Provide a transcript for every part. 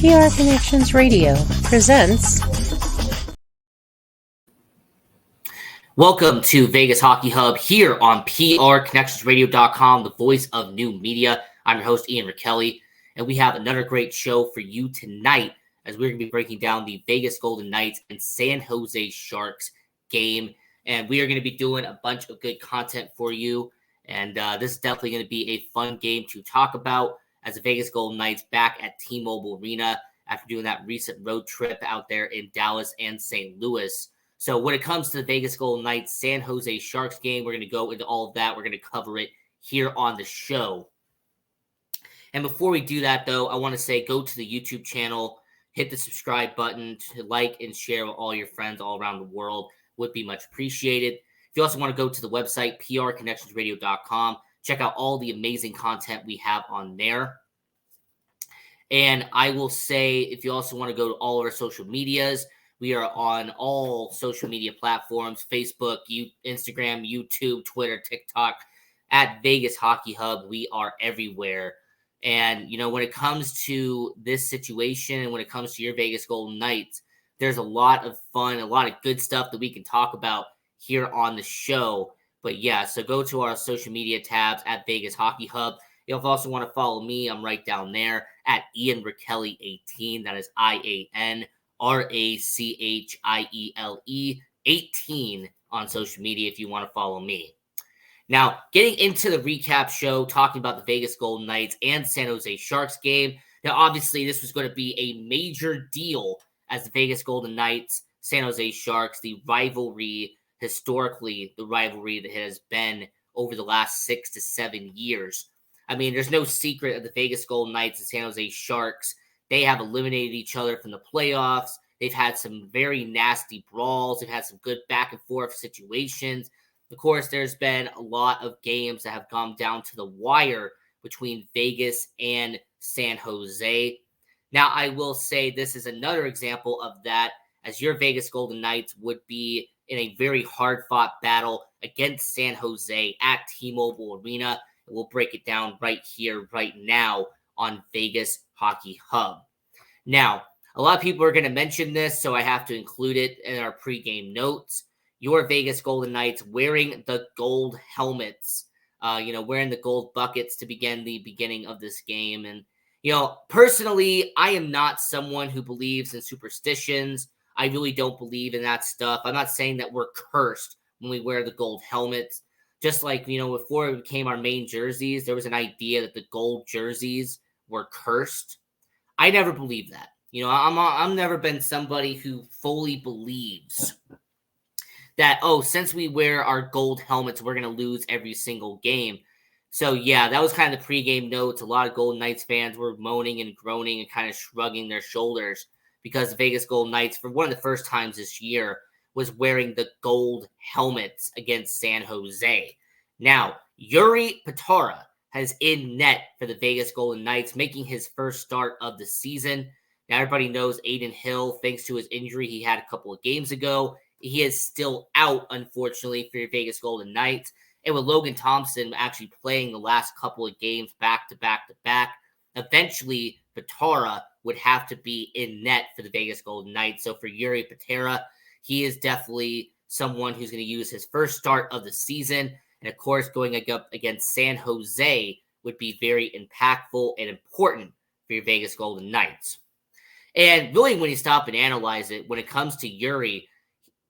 PR Connections Radio presents. Welcome to Vegas Hockey Hub here on PRConnectionsRadio.com, the voice of new media. I'm your host, Ian Rachiele, and we have another great show for you tonight as we're going to be breaking down the Vegas Golden Knights and San Jose Sharks game. And we are going to be doing a bunch of good content for you. And this is definitely going to be a fun game to talk about as the Vegas Golden Knights back at T-Mobile Arena after doing that recent road trip out there in Dallas and St. Louis. So when it comes to the Vegas Golden Knights San Jose Sharks game, we're going to go into all of that. We're going to cover it here on the show. And before we do that, though, I want to say go to the YouTube channel, hit the subscribe button, to like and share with all your friends all around the world. Would be much appreciated. If you also want to go to the website, PRConnectionsRadio.com, check out all the amazing content we have on there. And I will say, if you also want to go to all of our social medias, we are on all social media platforms, Facebook, Instagram, YouTube, Twitter, TikTok, at Vegas Hockey Hub. We are everywhere. And, you know, when it comes to this situation and when it comes to your Vegas Golden Knights, there's a lot of fun, a lot of good stuff that we can talk about here on the show. But yeah, so go to our social media tabs at Vegas Hockey Hub. You'll also want to follow me. I'm right down there at Ian Rachiele 18. That is IAN. RACHIELE 18 on social media if you want to follow me. Now, getting into the recap show, talking about the Vegas Golden Knights and San Jose Sharks game. Now, obviously, this was going to be a major deal as the Vegas Golden Knights, San Jose Sharks, the rivalry, historically, the rivalry that has been over the last 6 to 7 years. I mean, there's no secret of the Vegas Golden Knights and San Jose Sharks. They have eliminated each other from the playoffs. They've had some very nasty brawls. They've had some good back and forth situations. Of course, there's been a lot of games that have gone down to the wire between Vegas and San Jose. Now, I will say this is another example of that, as your Vegas Golden Knights would be in a very hard-fought battle against San Jose at T-Mobile Arena. And we'll break it down right here, right now on Vegas Hockey Hub. Now, a lot of people are going to mention this, so I have to include it in our pregame notes. Your Vegas Golden Knights wearing the gold helmets, wearing the gold buckets to begin the beginning of this game. And, personally, I am not someone who believes in superstitions. I really don't believe in that stuff. I'm not saying that we're cursed when we wear the gold helmets. Just like, before it became our main jerseys, there was an idea that the gold jerseys were cursed. I never believed that. I'm never been somebody who fully believes that, since we wear our gold helmets, we're going to lose every single game. So, yeah, that was kind of the pregame notes. A lot of Golden Knights fans were moaning and groaning and kind of shrugging their shoulders because the Vegas Golden Knights, for one of the first times this year, was wearing the gold helmets against San Jose. Now, Jiri Patara has in net for the Vegas Golden Knights, making his first start of the season. Now, everybody knows Adin Hill, thanks to his injury he had a couple of games ago. He is still out, unfortunately, for your Vegas Golden Knights. And with Logan Thompson actually playing the last couple of games back to back to back, eventually Patara would have to be in net for the Vegas Golden Knights. So for Jiri Patara, he is definitely someone who's going to use his first start of the season. And of course, going up against San Jose would be very impactful and important for your Vegas Golden Knights. And really, when you stop and analyze it, when it comes to Jiri,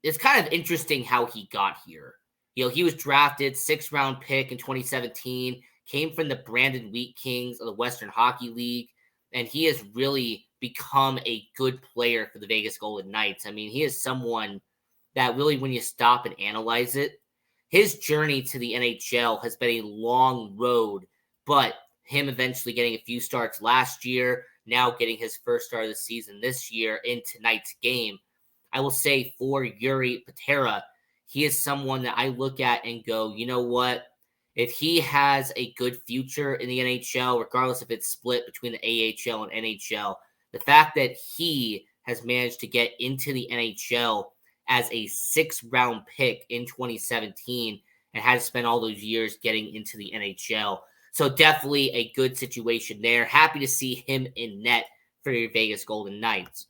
it's kind of interesting how he got here. He was drafted 6th-round pick in 2017, came from the Brandon Wheat Kings of the Western Hockey League, and he has really become a good player for the Vegas Golden Knights. I mean, he is someone that really, when you stop and analyze it, his journey to the NHL has been a long road, but him eventually getting a few starts last year, now getting his first start of the season this year in tonight's game. I will say for Jiri Patara, he is someone that I look at and go, you know what? If he has a good future in the NHL, regardless if it's split between the AHL and NHL, the fact that he has managed to get into the NHL as a 6th-round pick in 2017 and had to spend all those years getting into the NHL. So definitely a good situation there. Happy to see him in net for your Vegas Golden Knights.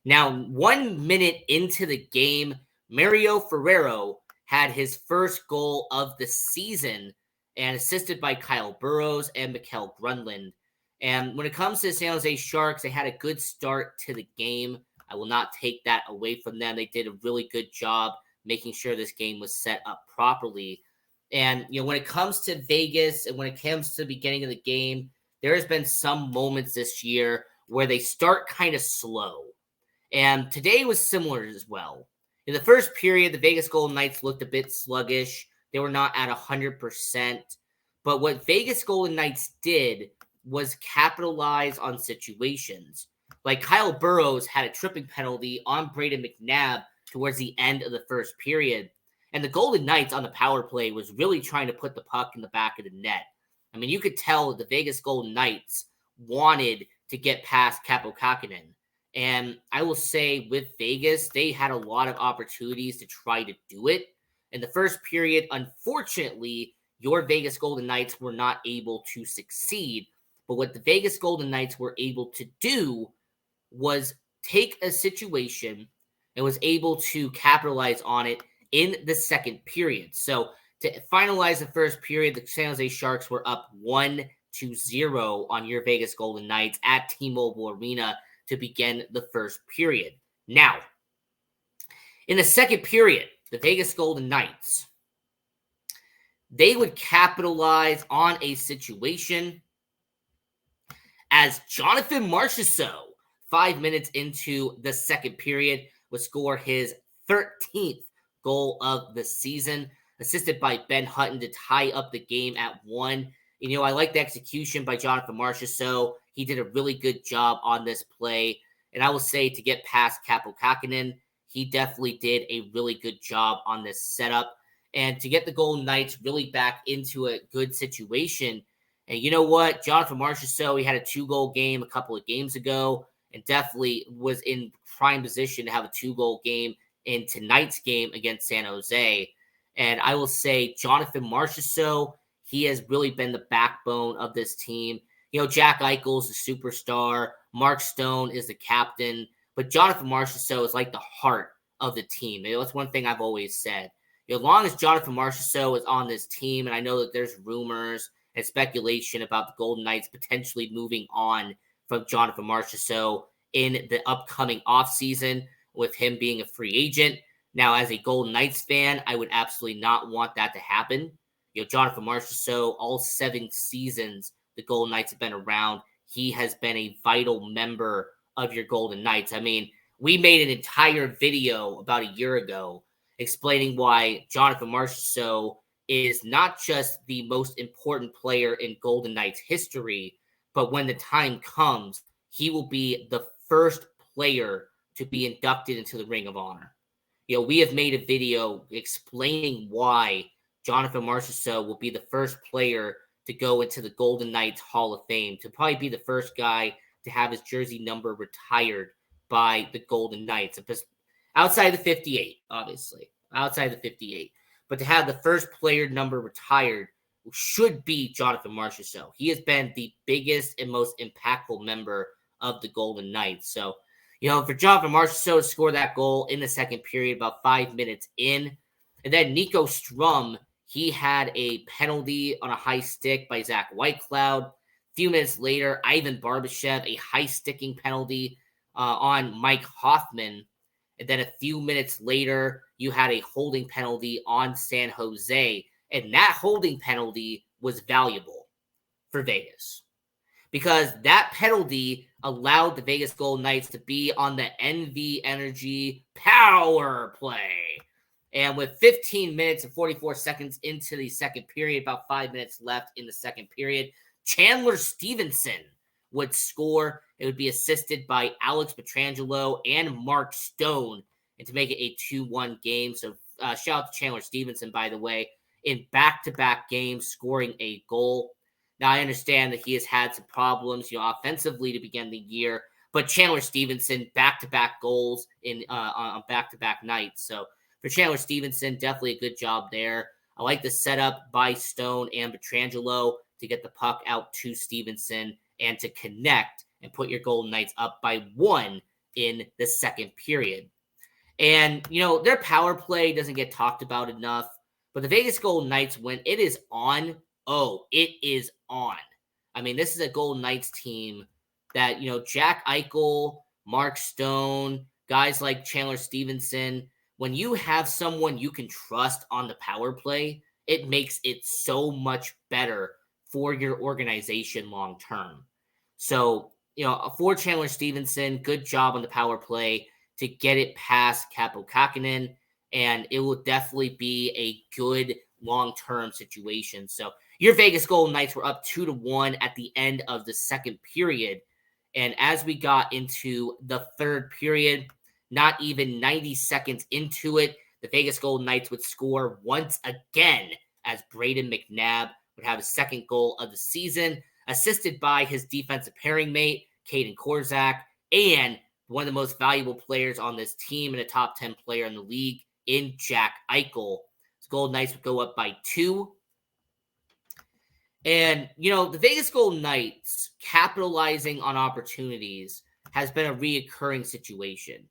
Now, 1 minute into the game, Mario Ferrero had his first goal of the season and assisted by Kyle Burrows and Mikkel Grunland. And when it comes to the San Jose Sharks, they had a good start to the game. I will not take that away from them. They did a really good job making sure this game was set up properly. And, when it comes to Vegas and when it comes to the beginning of the game, there has been some moments this year where they start kind of slow. And today was similar as well. In the first period, the Vegas Golden Knights looked a bit sluggish. They were not at 100%. But what Vegas Golden Knights did was capitalize on situations. Like Kyle Burrows had a tripping penalty on Braden McNabb towards the end of the first period. And the Golden Knights on the power play was really trying to put the puck in the back of the net. I mean, you could tell the Vegas Golden Knights wanted to get past Kaapo Kähkönen. And I will say with Vegas, they had a lot of opportunities to try to do it. In the first period, unfortunately, your Vegas Golden Knights were not able to succeed. But what the Vegas Golden Knights were able to do was take a situation and was able to capitalize on it in the second period. So to finalize the first period, the San Jose Sharks were up 1-0 on your Vegas Golden Knights at T-Mobile Arena to begin the first period. Now, in the second period, the Vegas Golden Knights, they would capitalize on a situation as Jonathan Marchessault, 5 minutes into the second period, would score his 13th goal of the season, assisted by Ben Hutton to tie up the game at 1. I like the execution by Jonathan Marchessault. He did a really good job on this play. And I will say, to get past Kaapo Kähkönen, he definitely did a really good job on this setup. And to get the Golden Knights really back into a good situation. And you know what? Jonathan Marchessault, he had a 2-goal game a couple of games ago and definitely was in prime position to have a 2-goal game in tonight's game against San Jose. And I will say, Jonathan Marchessault, he has really been the backbone of this team. Jack Eichel's the superstar. Mark Stone is the captain. But Jonathan Marchessault is like the heart of the team. That's one thing I've always said. As long as Jonathan Marchessault is on this team, and I know that there's rumors and speculation about the Golden Knights potentially moving on from Jonathan Marchessault in the upcoming offseason with him being a free agent. Now, as a Golden Knights fan, I would absolutely not want that to happen. Jonathan Marchessault, all 7 seasons the Golden Knights have been around, he has been a vital member of your Golden Knights. I mean, we made an entire video about a year ago explaining why Jonathan Marchessault is not just the most important player in Golden Knights history, but when the time comes, he will be the first player to be inducted into the Ring of Honor. We have made a video explaining why Jonathan Marchessault will be the first player to go into the Golden Knights Hall of Fame, to probably be the first guy to have his jersey number retired by the Golden Knights. Outside the 58, obviously. Outside the 58. But to have the first player number retired should be Jonathan Marchessault. He has been the biggest and most impactful member of the Golden Knights. So, for Jonathan Marchessault to score that goal in the second period, about 5 minutes in. And then Nico Strum, he had a penalty on a high stick by Zach Whitecloud. A few minutes later, Ivan Barbashev, a high sticking penalty on Mike Hoffman. And then a few minutes later, you had a holding penalty on San Jose. And that holding penalty was valuable for Vegas, because that penalty allowed the Vegas Golden Knights to be on the NV Energy power play. And with 15 minutes and 44 seconds into the second period, about 5 minutes left in the second period, Chandler Stevenson would score. It would be assisted by Alex Pietrangelo and Mark Stone, and to make it a 2-1 game. So shout out to Chandler Stevenson, by the way, in back-to-back games, scoring a goal. Now, I understand that he has had some problems, offensively to begin the year, but Chandler Stevenson, back-to-back goals on back-to-back nights. So for Chandler Stevenson, definitely a good job there. I like the setup by Stone and Pietrangelo to get the puck out to Stevenson and to connect and put your Golden Knights up by 1 in the second period. And, their power play doesn't get talked about enough, but the Vegas Golden Knights, when it is on, it is on. I mean, this is a Golden Knights team that, Jack Eichel, Mark Stone, guys like Chandler Stevenson, when you have someone you can trust on the power play, it makes it so much better for your organization long term. So, for Chandler Stevenson, good job on the power play to get it past Kaapo Kähkönen, and it will definitely be a good long-term situation. So your Vegas Golden Knights were up 2-1 at the end of the second period. And as we got into the third period, not even 90 seconds into it, the Vegas Golden Knights would score once again as Brayden McNabb would have his second goal of the season, assisted by his defensive pairing mate, Caden Korczak, and one of the most valuable players on this team and a top 10 player in the league in Jack Eichel. The Golden Knights would go up by 2. And, the Vegas Golden Knights capitalizing on opportunities has been a reoccurring situation.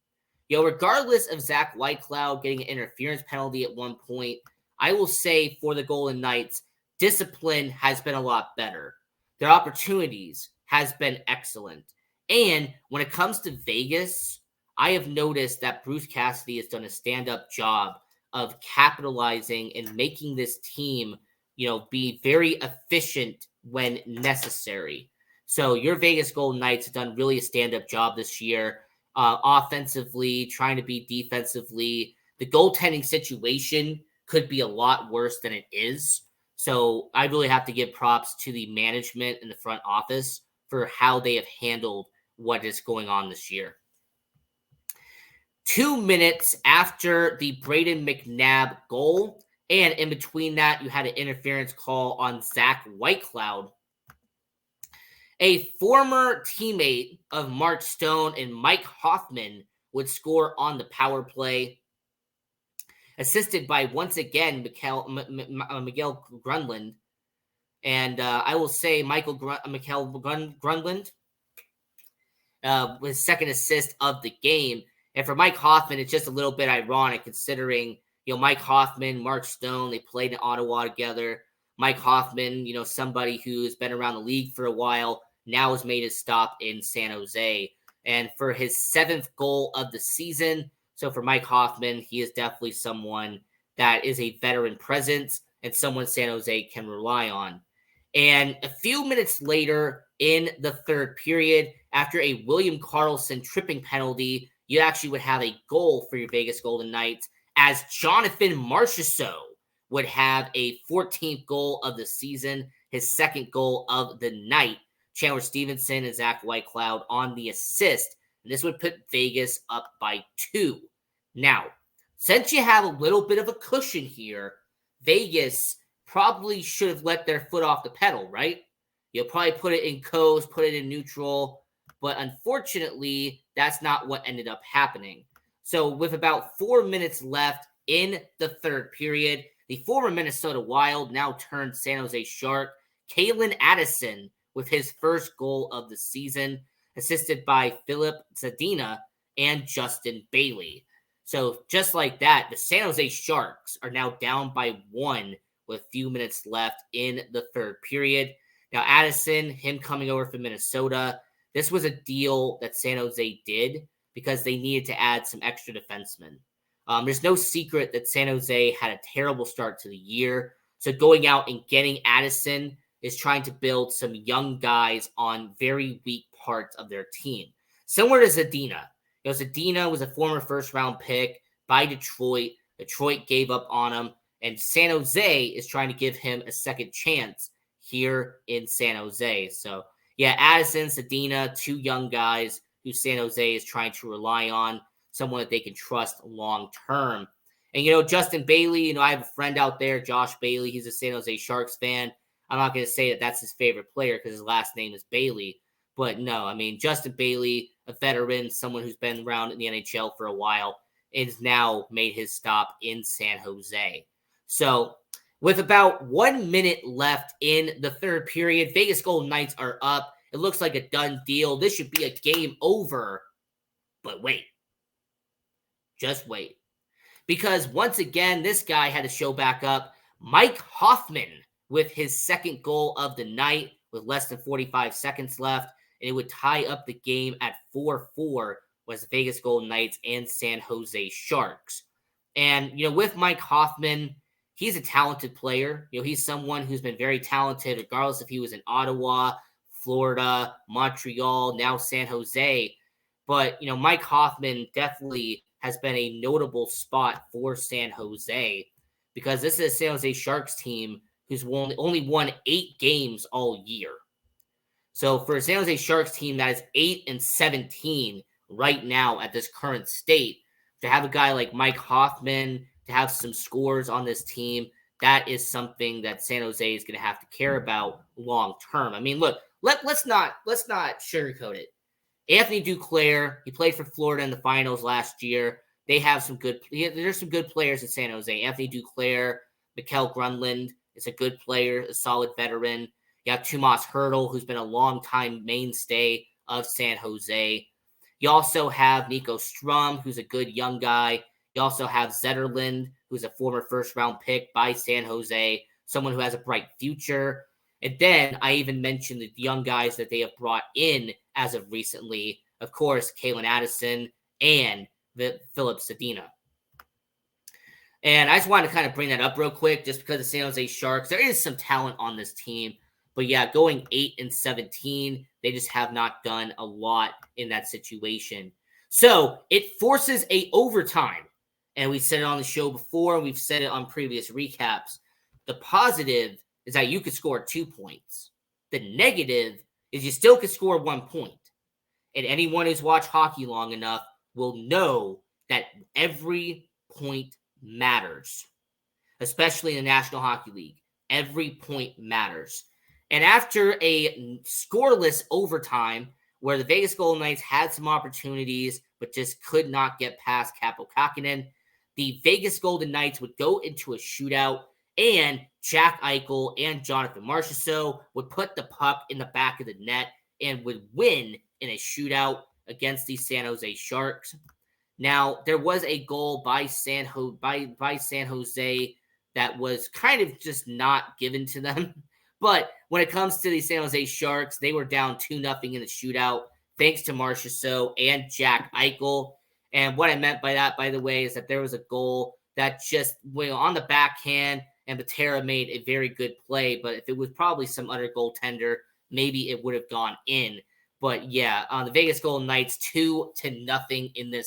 Regardless of Zach Whitecloud getting an interference penalty at one point, I will say for the Golden Knights, discipline has been a lot better. Their opportunities has been excellent. And when it comes to Vegas, I have noticed that Bruce Cassidy has done a stand-up job of capitalizing and making this team, be very efficient when necessary. So your Vegas Golden Knights have done really a stand-up job this year, offensively, trying to be defensively. The goaltending situation could be a lot worse than it is. So I really have to give props to the management and the front office for how they have handled what is going on this year. 2 minutes after the Brayden McNabb goal, and in between that, you had an interference call on Zach Whitecloud. A former teammate of Mark Stone and Mike Hoffman would score on the power play, assisted by, once again, Mikael Gronlund. And I will say Mikael Gronlund, his second assist of the game. And for Mike Hoffman, it's just a little bit ironic considering, Mike Hoffman, Mark Stone, they played in Ottawa together. Mike Hoffman, somebody who's been around the league for a while, now has made his stop in San Jose. And for his 7th goal of the season, so for Mike Hoffman, he is definitely someone that is a veteran presence and someone San Jose can rely on. And a few minutes later in the third period, after a William Karlsson tripping penalty, you actually would have a goal for your Vegas Golden Knights as Jonathan Marchessault would have a 14th goal of the season, his second goal of the night. Chandler Stevenson and Zach Whitecloud on the assist. And this would put Vegas up by 2. Now, since you have a little bit of a cushion here, Vegas probably should have let their foot off the pedal, right? You'll probably put it in coast, put it in neutral, but unfortunately, that's not what ended up happening. So with about 4 minutes left in the third period, the former Minnesota Wild, now turned San Jose Shark, Calen Addison with his first goal of the season, assisted by Philip Zadina and Justin Bailey. So just like that, the San Jose Sharks are now down by 1 with a few minutes left in the third period. Now Addison, him coming over from Minnesota, this was a deal that San Jose did because they needed to add some extra defensemen. There's no secret that San Jose had a terrible start to the year. So going out and getting Addison is trying to build some young guys on very weak parts of their team. Similar to Zadina. Zadina was a former first-round pick by Detroit. Detroit gave up on him, and San Jose is trying to give him a second chance here in San Jose. So, yeah, Addison, Zadina, 2 young guys who San Jose is trying to rely on, someone that they can trust long-term. And, Justin Bailey, I have a friend out there, Josh Bailey. He's a San Jose Sharks fan. I'm not going to say that that's his favorite player because his last name is Bailey. But no, Justin Bailey, a veteran, someone who's been around in the NHL for a while, has now made his stop in San Jose. So with about 1 minute left in the third period, Vegas Golden Knights are up It looks like a done deal. This should be a game over. But wait. Just wait. Because once again, this guy had to show back up. Mike Hoffman with his second goal of the night with less than 45 seconds left. And it would tie up the game at 4-4 was the Vegas Golden Knights and San Jose Sharks. And, with Mike Hoffman, he's a talented player. He's someone who's been very talented, regardless if he was in Ottawa, Florida, Montreal, now San Jose. But, Mike Hoffman definitely has been a notable spot for San Jose because this is a San Jose Sharks team who's only won 8 games all year. So for a San Jose Sharks team that is 8-17 right now at this current state, to have a guy like Mike Hoffman, to have some scores on this team, that is something that San Jose is going to have to care about long term. I mean, look, let's not sugarcoat it. Anthony Duclair, he played for Florida in the finals last year. There's some good players in San Jose. Anthony Duclair, Mikkel Grunland is a good player, a solid veteran. You have Tomas Hertl, who's been a long-time mainstay of San Jose. You also have Nico Strum, who's a good young guy. You also have Zetterlund, who's a former first-round pick by San Jose, someone who has a bright future. And then I even mentioned the young guys that they have brought in as of recently. Of course, Kalen Addison and Philip Zadina. And I just wanted to kind of bring that up real quick just because the San Jose Sharks, there is some talent on this team. But yeah, going 8-17, they just have not done a lot in that situation. So it forces a overtime. And we said it on the show before. We've said it on previous recaps. The positive is that you could score 2 points. The negative is you still could score 1 point. And anyone who's watched hockey long enough will know that every point matters, especially in the National Hockey League. Every point matters. And after a scoreless overtime where the Vegas Golden Knights had some opportunities but just could not get past Kaapo Kähkönen, the Vegas Golden Knights would go into a shootout, and Jack Eichel and Jonathan Marchessault would put the puck in the back of the net and would win in a shootout against the San Jose Sharks. Now, there was a goal by San Jose that was kind of just not given to them. But when it comes to the San Jose Sharks, they were down 2-0 in the shootout, thanks to Marchessault and Jack Eichel. And what I meant by that, by the way, is that there was a goal that just went on the backhand, and Patera made a very good play. But if it was probably some other goaltender, maybe it would have gone in. But yeah, the Vegas Golden Knights 2-0 in the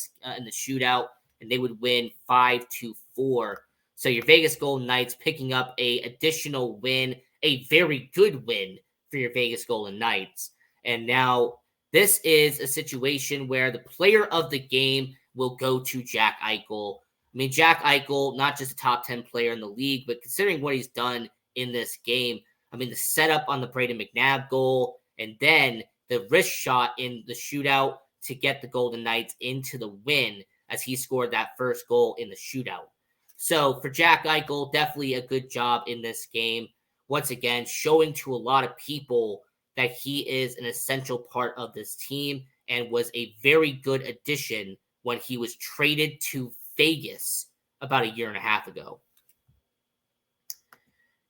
shootout, and they would win 5-4. So your Vegas Golden Knights picking up a additional win, a very good win for your Vegas Golden Knights. And now this is a situation where the player of the game will go to Jack Eichel. I mean, Jack Eichel, not just a top 10 player in the league, but considering what he's done in this game, I mean, the setup on the Brayden McNabb goal, and then the wrist shot in the shootout to get the Golden Knights into the win as he scored that first goal in the shootout. So for Jack Eichel, definitely a good job in this game. Once again, showing to a lot of people that he is an essential part of this team and was a very good addition when he was traded to Vegas about a year and a half ago.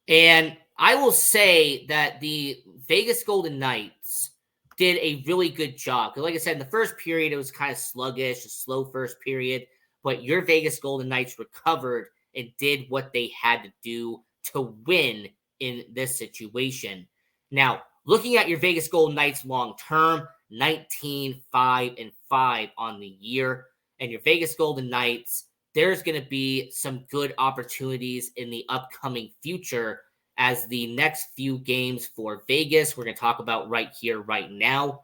And I will say that the Vegas Golden Knights did a really good job. Because like I said, in the first period, it was kind of sluggish, a slow first period. But your Vegas Golden Knights recovered and did what they had to do to win in this situation. Now, looking at your Vegas Golden Knights long-term, 19-5-5 on the year. And your Vegas Golden Knights, there's going to be some good opportunities in the upcoming future as the next few games for Vegas, we're going to talk about right here, right now.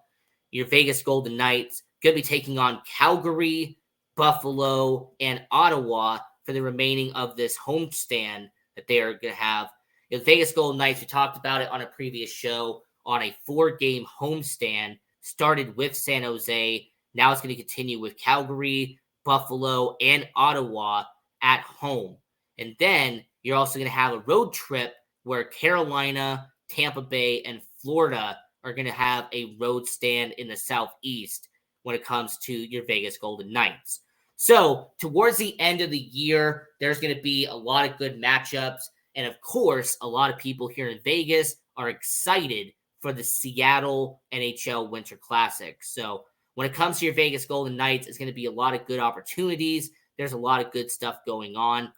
Your Vegas Golden Knights going to be taking on Calgary, Buffalo, and Ottawa for the remaining of this homestand that they are going to have. The Vegas Golden Knights, we talked about it on a previous show, on a 4-game homestand, started with San Jose. Now it's going to continue with Calgary, Buffalo, and Ottawa at home. And then you're also going to have a road trip where Carolina, Tampa Bay, and Florida are going to have a road stand in the Southeast when it comes to your Vegas Golden Knights. So towards the end of the year, there's going to be a lot of good matchups. And of course, a lot of people here in Vegas are excited for the Seattle NHL Winter Classic. So when it comes to your Vegas Golden Knights, it's going to be a lot of good opportunities. There's a lot of good stuff going on.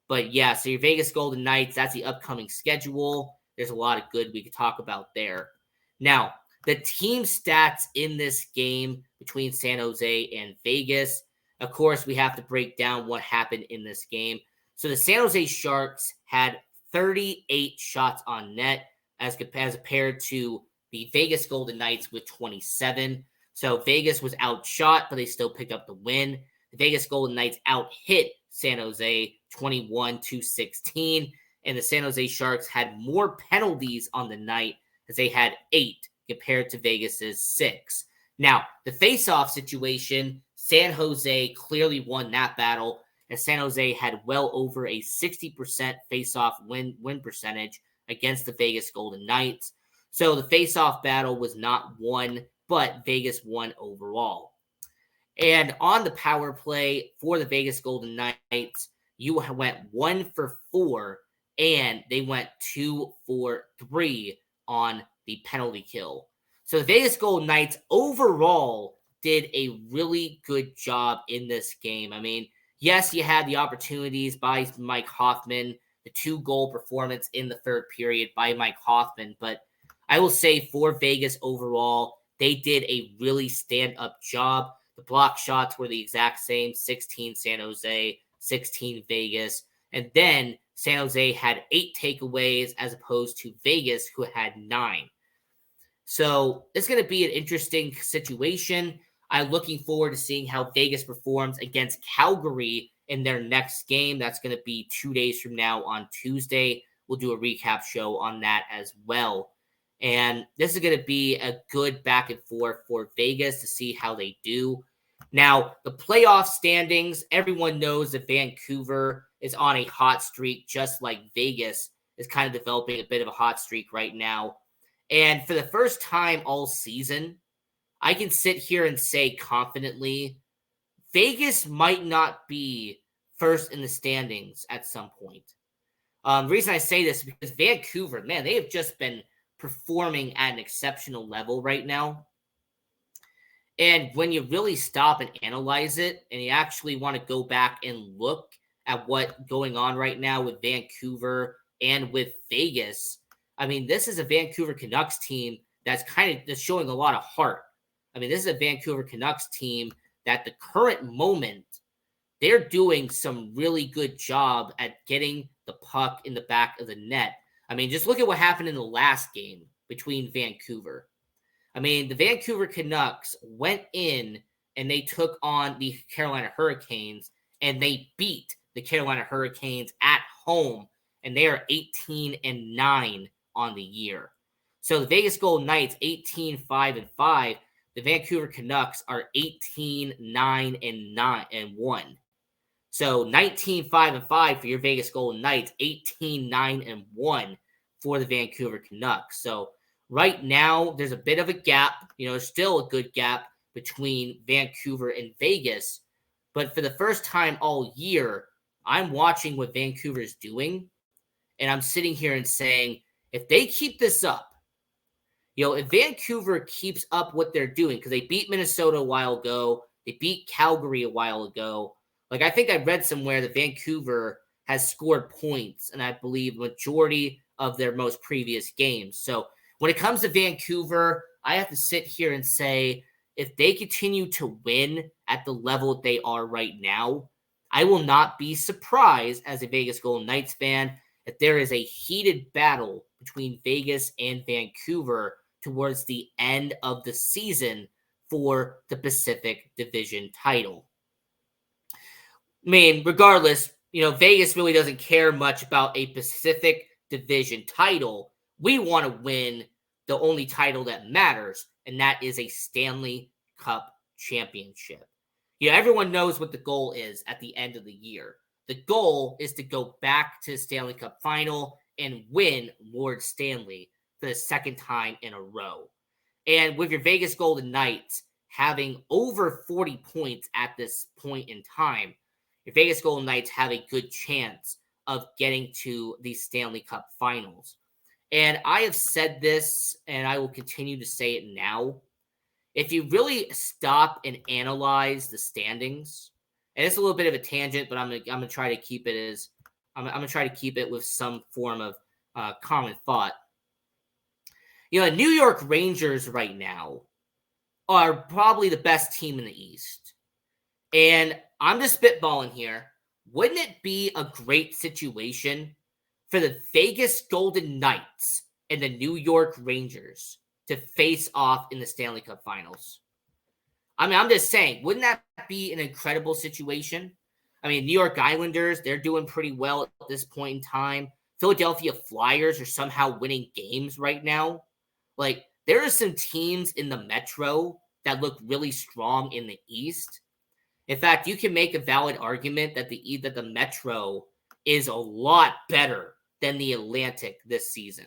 But yeah, so your Vegas Golden Knights, that's the upcoming schedule. There's a lot of good we could talk about there. Now, the team stats in this game between San Jose and Vegas. Of course, we have to break down what happened in this game. So the San Jose Sharks had 38 shots on net as compared to the Vegas Golden Knights with 27. So Vegas was outshot, but they still picked up the win. The Vegas Golden Knights out-hit San Jose 21-16, and the San Jose Sharks had more penalties on the night as they had 8 compared to Vegas's 6. Now, the face-off situation, San Jose clearly won that battle, and San Jose had well over a 60% face-off win percentage against the Vegas Golden Knights. So the face-off battle was not won, but Vegas won overall. And on the power play for the Vegas Golden Knights, you went 1 for 4, and they went 2 for 3 on the penalty kill. So the Vegas Golden Knights overall did a really good job in this game. I mean, yes, you had the opportunities by Mike Hoffman, the 2-goal performance in the third period by Mike Hoffman, but I will say for Vegas overall, they did a really stand-up job. The block shots were the exact same, 16 San Jose, 16 Vegas. And then San Jose had 8 takeaways as opposed to Vegas, who had 9. So it's going to be an interesting situation. I'm looking forward to seeing how Vegas performs against Calgary in their next game. That's going to be 2 days from now on Tuesday. We'll do a recap show on that as well. And this is going to be a good back and forth for Vegas to see how they do. Now, the playoff standings, everyone knows that Vancouver is on a hot streak, just like Vegas is kind of developing a bit of a hot streak right now. And for the first time all season, I can sit here and say confidently, Vegas might not be first in the standings at some point. The reason I say this is because Vancouver, man, they have just been performing at an exceptional level right now. And when you really stop and analyze it, and you actually want to go back and look at what's going on right now with Vancouver and with Vegas, I mean, this is a Vancouver Canucks team that's showing a lot of heart. I mean, this is a Vancouver Canucks team that the current moment, they're doing some really good job at getting the puck in the back of the net. I mean, just look at what happened in the last game between Vancouver. I mean, the Vancouver Canucks went in and they took on the Carolina Hurricanes, and they beat the Carolina Hurricanes at home, and they are 18-9 on the year. So the Vegas Golden Knights 18-5-5. The Vancouver Canucks are 18-9-1. So 19-5-5 for your Vegas Golden Knights, 18-9-1 for the Vancouver Canucks. So right now, there's a bit of a gap. Still a good gap between Vancouver and Vegas. But for the first time all year, I'm watching what Vancouver is doing, and I'm sitting here and saying, if they keep this up, if Vancouver keeps up what they're doing, because they beat Minnesota a while ago, they beat Calgary a while ago. Like, I think I read somewhere that Vancouver has scored points, and I believe majority of their most previous games. So when it comes to Vancouver, I have to sit here and say, if they continue to win at the level they are right now, I will not be surprised as a Vegas Golden Knights fan if there is a heated battle between Vegas and Vancouver towards the end of the season for the Pacific Division title. I mean, regardless, Vegas really doesn't care much about a Pacific Division title. We want to win the only title that matters, and that is a Stanley Cup championship. Everyone knows what the goal is at the end of the year. The goal is to go back to the Stanley Cup final and win Lord Stanley for the second time in a row. And with your Vegas Golden Knights having over 40 points at this point in time, your Vegas Golden Knights have a good chance of getting to the Stanley Cup Finals. And I have said this, and I will continue to say it now. If you really stop and analyze the standings, and it's a little bit of a tangent, but I'm gonna try to keep it as I'm gonna try to keep it with some form of common thought. You know, the New York Rangers right now are probably the best team in the East, and I'm just spitballing here. Wouldn't it be a great situation for the Vegas Golden Knights and the New York Rangers to face off in the Stanley Cup Finals? I mean, I'm just saying, wouldn't that be an incredible situation? I mean, New York Islanders, they're doing pretty well at this point in time. Philadelphia Flyers are somehow winning games right now. Like, there are some teams in the Metro that look really strong in the East. In fact, you can make a valid argument that the Metro is a lot better than the Atlantic this season.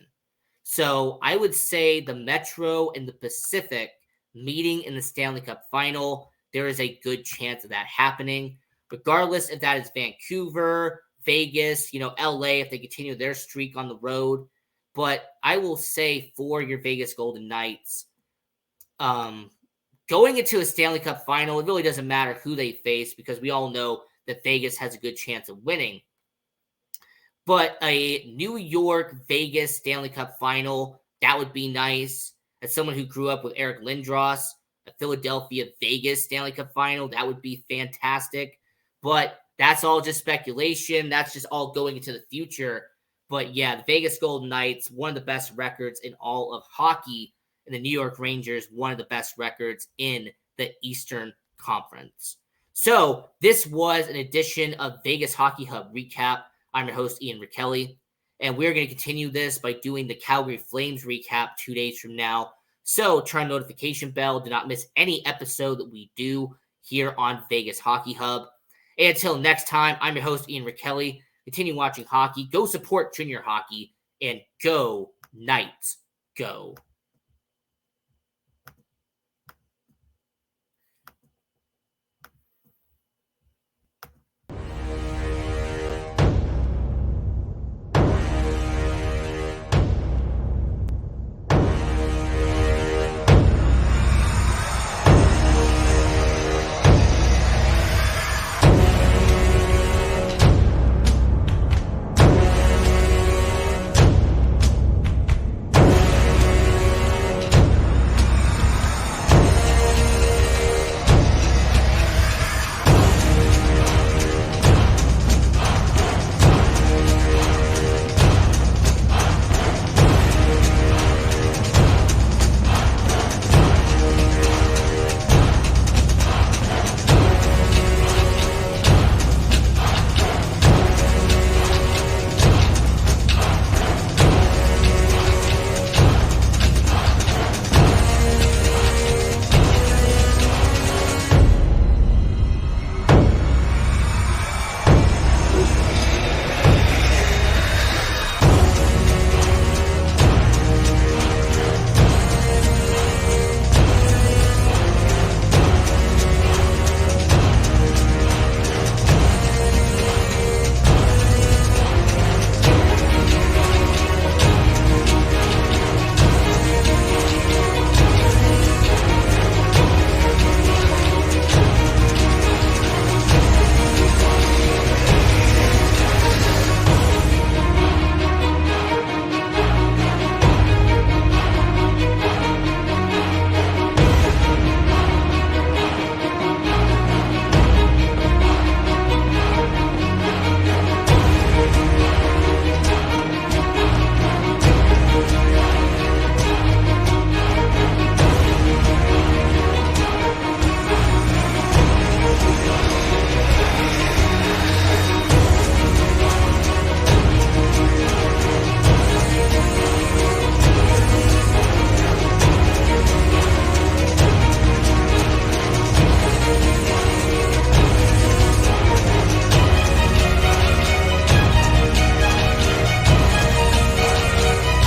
So I would say the Metro and the Pacific meeting in the Stanley Cup Final, there is a good chance of that happening, regardless if that is Vancouver, Vegas, LA, if they continue their streak on the road. But I will say for your Vegas Golden Knights, going into a Stanley Cup Final, it really doesn't matter who they face because we all know that Vegas has a good chance of winning. But a New York-Vegas Stanley Cup Final, that would be nice. As someone who grew up with Eric Lindros, a Philadelphia-Vegas Stanley Cup Final, that would be fantastic. But that's all just speculation. That's just all going into the future. But yeah, the Vegas Golden Knights, one of the best records in all of hockey, and the New York Rangers, one of the best records in the Eastern Conference. So this was an edition of Vegas Hockey Hub Recap. I'm your host, Ian Rachiele, and we're going to continue this by doing the Calgary Flames recap 2 days from now. So turn on the notification bell. Do not miss any episode that we do here on Vegas Hockey Hub. And until next time, I'm your host, Ian Rachiele. Continue watching hockey. Go support junior hockey, and go Knights, go.